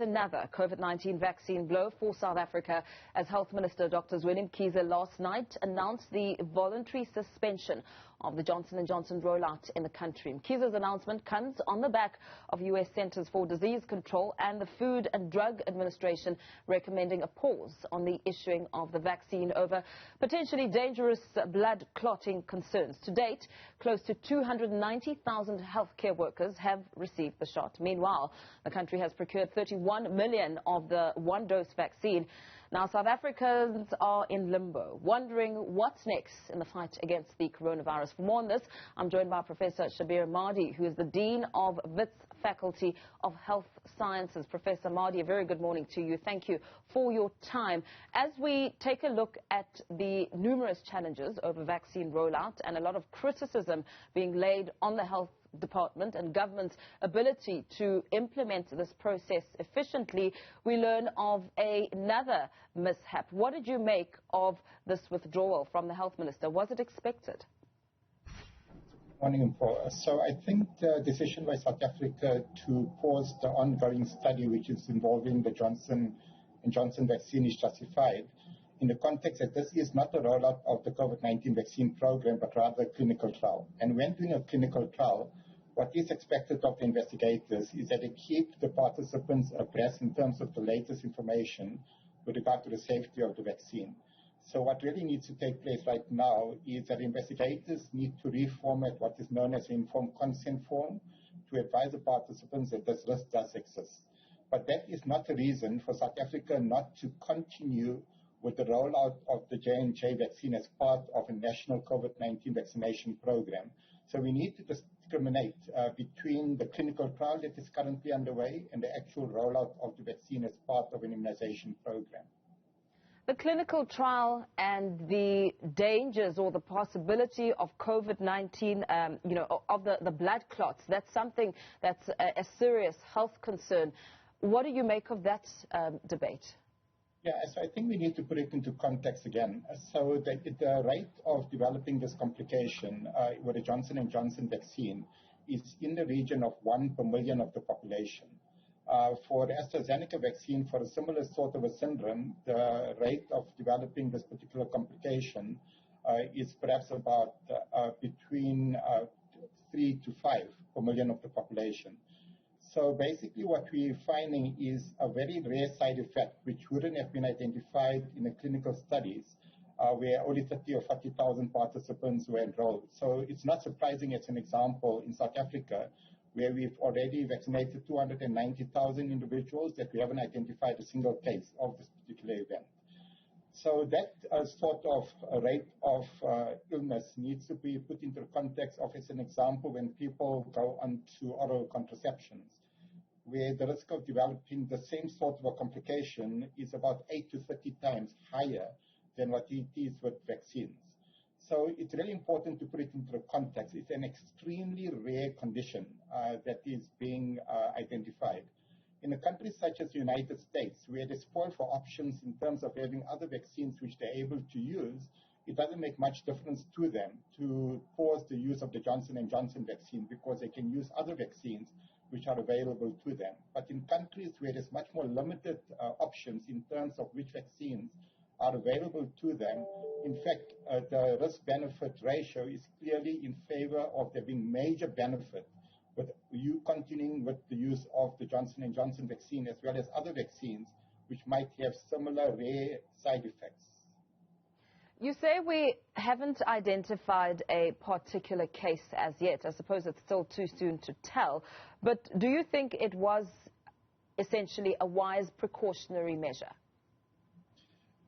Another COVID-19 vaccine blow for South Africa as Health Minister Dr. Zweli Mkhize last night announced the voluntary suspension of the Johnson & Johnson rollout in the country. Mkhize's announcement comes on the back of U.S. Centers for Disease Control and the Food and Drug Administration recommending a pause on the issuing of the vaccine over potentially dangerous blood clotting concerns. To date, close to 290,000 healthcare workers have received the shot. Meanwhile, the country has procured 31 million of the one-dose vaccine. Now, South Africans are in limbo, wondering what's next in the fight against the coronavirus. For more on this, I'm joined by Professor Shabir Madhi, who is the Dean of Wits Faculty of Health Sciences. Professor Madhi, a very good morning to you. Thank you for your time. As we take a look at the numerous challenges over vaccine rollout and a lot of criticism being laid on the health department and government's ability to implement this process efficiently, we learn of another mishap. What did you make of this withdrawal from the health minister? Was it expected? Morning, Paul. So I think the decision by South Africa to pause the ongoing study, which is involving the Johnson & Johnson vaccine, is justified in the context that this is not a rollout of the COVID-19 vaccine program, but rather a clinical trial. And when doing a clinical trial, what is expected of the investigators is that they keep the participants abreast in terms of the latest information with regard to the safety of the vaccine. So what really needs to take place right now is that investigators need to reformat what is known as an informed consent form to advise the participants that this risk does exist. But that is not a reason for South Africa not to continue with the rollout of the J&J vaccine as part of a national COVID-19 vaccination program. So we need to discriminate between the clinical trial that is currently underway and the actual rollout of the vaccine as part of an immunization program. The clinical trial and the dangers or the possibility of COVID-19, of the blood clots, that's something that's a serious health concern. What do you make of that debate? Yeah, so I think we need to put it into context again. So the rate of developing this complication with the Johnson & Johnson vaccine is in the region of 1 per million of the population. For the AstraZeneca vaccine, for a similar sort of a syndrome, the rate of developing this particular complication is perhaps about between 3 to 5 per million of the population. So basically what we're finding is a very rare side effect which wouldn't have been identified in the clinical studies where only 30 or 40,000 participants were enrolled. So it's not surprising, as an example, in South Africa, where we've already vaccinated 290,000 individuals, that we haven't identified a single case of this particular event. So that sort of rate of illness needs to be put into the context of, as an example, when people go on to oral contraceptions, where the risk of developing the same sort of a complication is about 8 to 30 times higher than what it is with vaccines. So it's really important to put it into the context. It's an extremely rare condition that is being identified. In a country such as the United States, where they're spoiled for options in terms of having other vaccines which they're able to use, it doesn't make much difference to them to pause the use of the Johnson & Johnson vaccine because they can use other vaccines which are available to them. But in countries where there's much more limited options in terms of which vaccines are available to them, in fact, the risk-benefit ratio is clearly in favor of there being major benefit with you continuing with the use of the Johnson & Johnson vaccine as well as other vaccines which might have similar rare side effects. You say we haven't identified a particular case as yet. I suppose it's still too soon to tell. But do you think it was essentially a wise precautionary measure?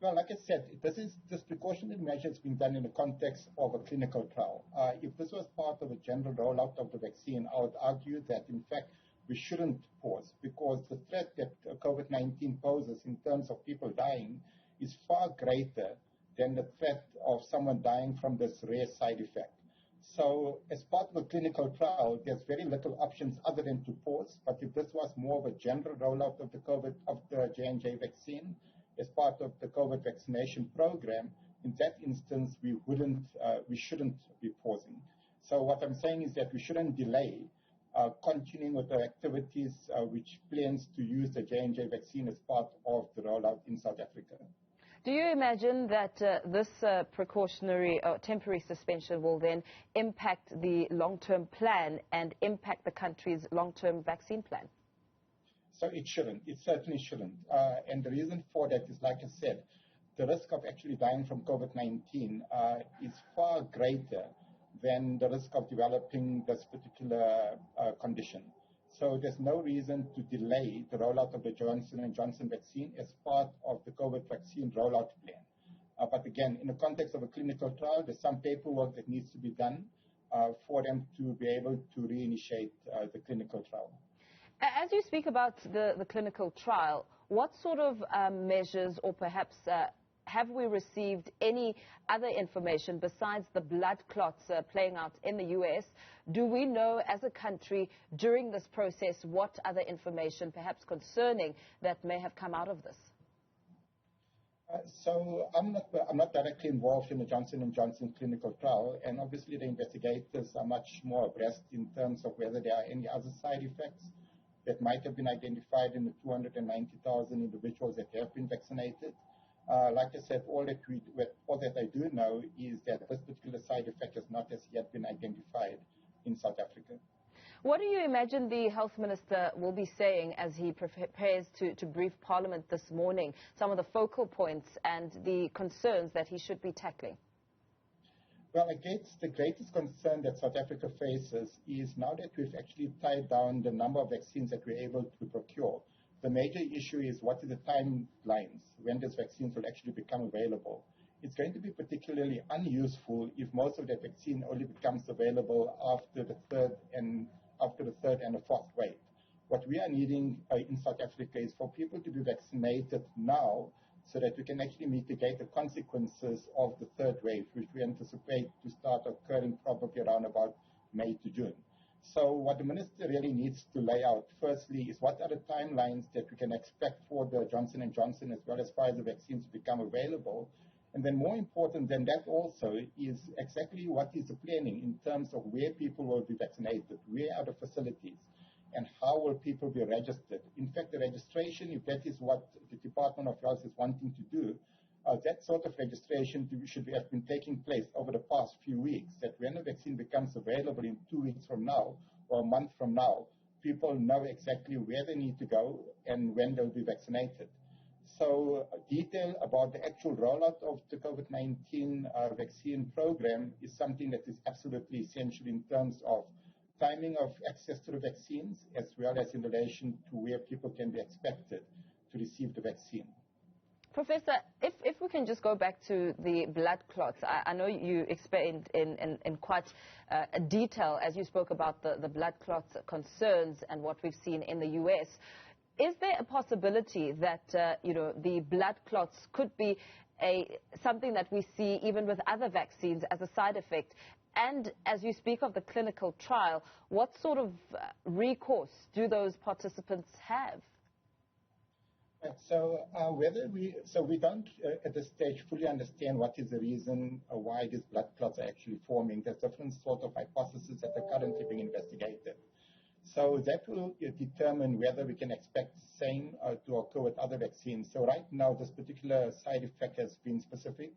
Well, like I said, this precautionary measure has been done in the context of a clinical trial. If this was part of a general rollout of the vaccine, I would argue that, in fact, we shouldn't pause because the threat that COVID-19 poses in terms of people dying is far greater than the threat of someone dying from this rare side effect. So as part of a clinical trial, there's very little options other than to pause. But if this was more of a general rollout of the J&J vaccine, as part of the COVID vaccination program, in that instance, we shouldn't be pausing. So what I'm saying is that we shouldn't delay continuing with the activities which plans to use the J&J vaccine as part of the rollout in South Africa. Do you imagine that this precautionary or temporary suspension will then impact the long-term plan and impact the country's long-term vaccine plan? So it shouldn't. It certainly shouldn't. And the reason for that is, like I said, the risk of actually dying from COVID-19 is far greater than the risk of developing this particular condition. So there's no reason to delay the rollout of the Johnson & Johnson vaccine as part of the COVID vaccine rollout plan. But again, in the context of a clinical trial, there's some paperwork that needs to be done for them to be able to reinitiate the clinical trial. As you speak about the clinical trial, what sort of measures or perhaps have we received any other information besides the blood clots playing out in the U.S.? Do we know as a country during this process what other information perhaps concerning that may have come out of this? So I'm not directly involved in the Johnson & Johnson clinical trial, and obviously the investigators are much more abreast in terms of whether there are any other side effects that might have been identified in the 290,000 individuals that have been vaccinated. Like I said, all that I do know is that this particular side effect has not as yet been identified in South Africa. What do you imagine the health minister will be saying as he prepares to brief Parliament this morning, some of the focal points and the concerns that he should be tackling? Well, I guess the greatest concern that South Africa faces is now that we've actually tied down the number of vaccines that we're able to procure. The major issue is what are the timelines when these vaccines will actually become available. It's going to be particularly unuseful if most of the vaccine only becomes available after the third and the fourth wave. What we are needing in South Africa is for people to be vaccinated now so that we can actually mitigate the consequences of the third wave, which we anticipate to start occurring probably around about May to June. So what the minister really needs to lay out, firstly, is what are the timelines that we can expect for the Johnson & Johnson as well as Pfizer vaccines to become available. And then more important than that also is exactly what is the planning in terms of where people will be vaccinated, where are the facilities, and how will people be registered. In fact, the registration, if that is what the Department of Health is wanting to do, that sort of registration should have been taking place over the past few weeks, that when a vaccine becomes available in 2 weeks from now or a month from now, people know exactly where they need to go and when they'll be vaccinated. So detail about the actual rollout of the COVID-19 vaccine program is something that is absolutely essential in terms of timing of access to the vaccines as well as in relation to where people can be expected to receive the vaccine. Professor, if we can just go back to the blood clots, I know you explained in quite detail as you spoke about the blood clots concerns and what we've seen in the U.S. Is there a possibility that the blood clots could be something that we see even with other vaccines as a side effect? And as you speak of the clinical trial, what sort of recourse do those participants have? So we don't at this stage fully understand what is the reason why these blood clots are actually forming. There's different sort of hypotheses that are currently being investigated. So that will determine whether we can expect the same to occur with other vaccines. So right now, this particular side effect has been specific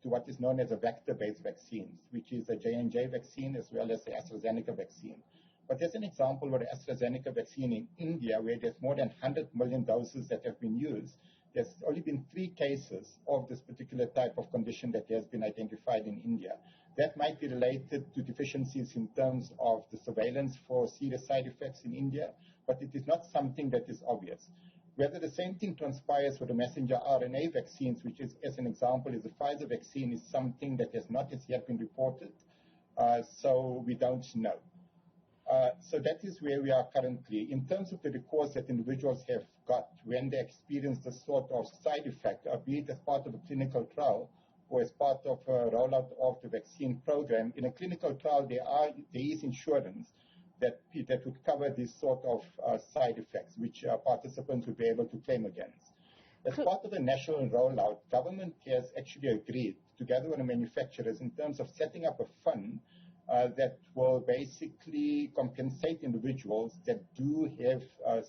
to what is known as a vector-based vaccines, which is the J&J vaccine as well as the AstraZeneca vaccine. But there's an example where the AstraZeneca vaccine in India, where there's more than 100 million doses that have been used, there's only been 3 cases of this particular type of condition that has been identified in India. That might be related to deficiencies in terms of the surveillance for serious side effects in India, but it is not something that is obvious. Whether the same thing transpires with the messenger RNA vaccines, which is, as an example, is the Pfizer vaccine, is something that has not as yet been reported, so we don't know. So that is where we are currently. In terms of the recourse that individuals have got when they experience the sort of side effect, be it as part of a clinical trial or as part of a rollout of the vaccine program, in a clinical trial there is insurance that would cover these sort of side effects, which participants would be able to claim against. As part of the national rollout, government has actually agreed, together with the manufacturers, in terms of setting up a fund that will basically compensate individuals that do have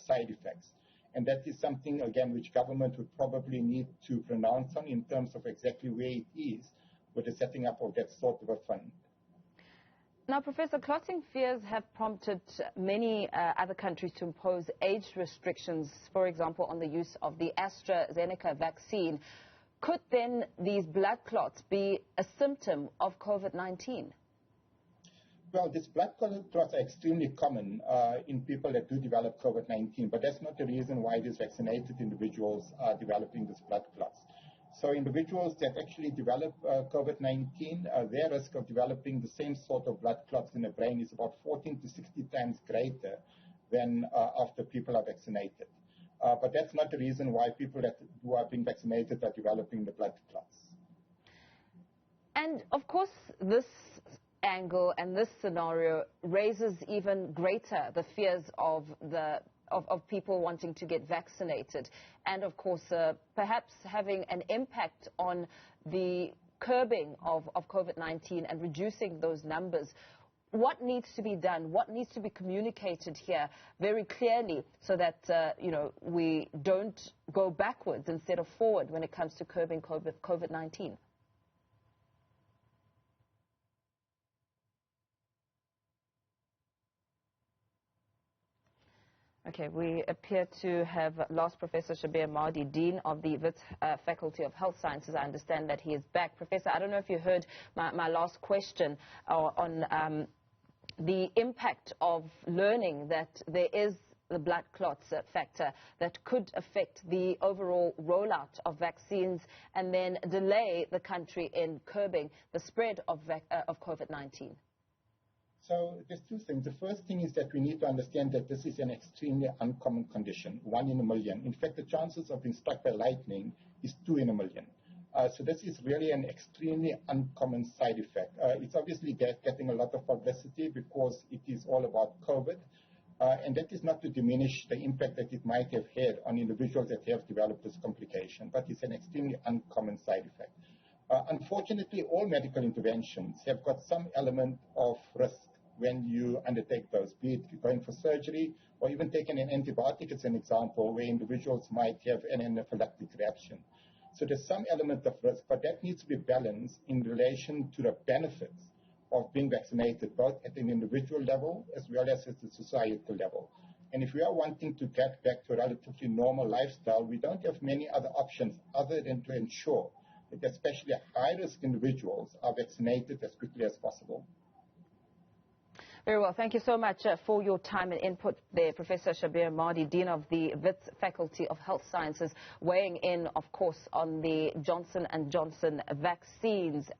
side effects. And that is something, again, which government would probably need to pronounce on in terms of exactly where it is with the setting up of that sort of a fund. Now, Professor, clotting fears have prompted many other countries to impose age restrictions, for example, on the use of the AstraZeneca vaccine. Could then these blood clots be a symptom of COVID-19? Well, these blood clots are extremely common in people that do develop COVID-19, but that's not the reason why these vaccinated individuals are developing these blood clots. So individuals that actually develop COVID-19, their risk of developing the same sort of blood clots in the brain is about 14 to 60 times greater than after people are vaccinated. But that's not the reason why people who are being vaccinated are developing the blood clots. And, of course, this angle and this scenario raises even greater the fears of people wanting to get vaccinated and, of course, perhaps having an impact on the curbing of COVID-19 and reducing those numbers. What needs to be done? What needs to be communicated here very clearly so that, we don't go backwards instead of forward when it comes to curbing COVID-19? Okay, we appear to have lost Professor Shabir Madhi, Dean of the Wits Faculty of Health Sciences. I understand that he is back. Professor, I don't know if you heard my last question on the impact of learning that there is the blood clots factor that could affect the overall rollout of vaccines and then delay the country in curbing the spread of COVID-19. So there's two things. The first thing is that we need to understand that this is an extremely uncommon condition, 1 in a million. In fact, the chances of being struck by lightning is 2 in a million. So this is really an extremely uncommon side effect. It's obviously getting a lot of publicity because it is all about COVID. And that is not to diminish the impact that it might have had on individuals that have developed this complication, but it's an extremely uncommon side effect. Unfortunately, all medical interventions have got some element of risk when you undertake those, be it going for surgery or even taking an antibiotic as an example, where individuals might have an anaphylactic reaction. So there's some element of risk, but that needs to be balanced in relation to the benefits of being vaccinated, both at an individual level as well as at the societal level. And if we are wanting to get back to a relatively normal lifestyle, we don't have many other options other than to ensure that especially high-risk individuals are vaccinated as quickly as possible. Very well. Thank you so much for your time and input there, Professor Shabir Madhi, Dean of the Wits Faculty of Health Sciences, weighing in, of course, on the Johnson & Johnson vaccines.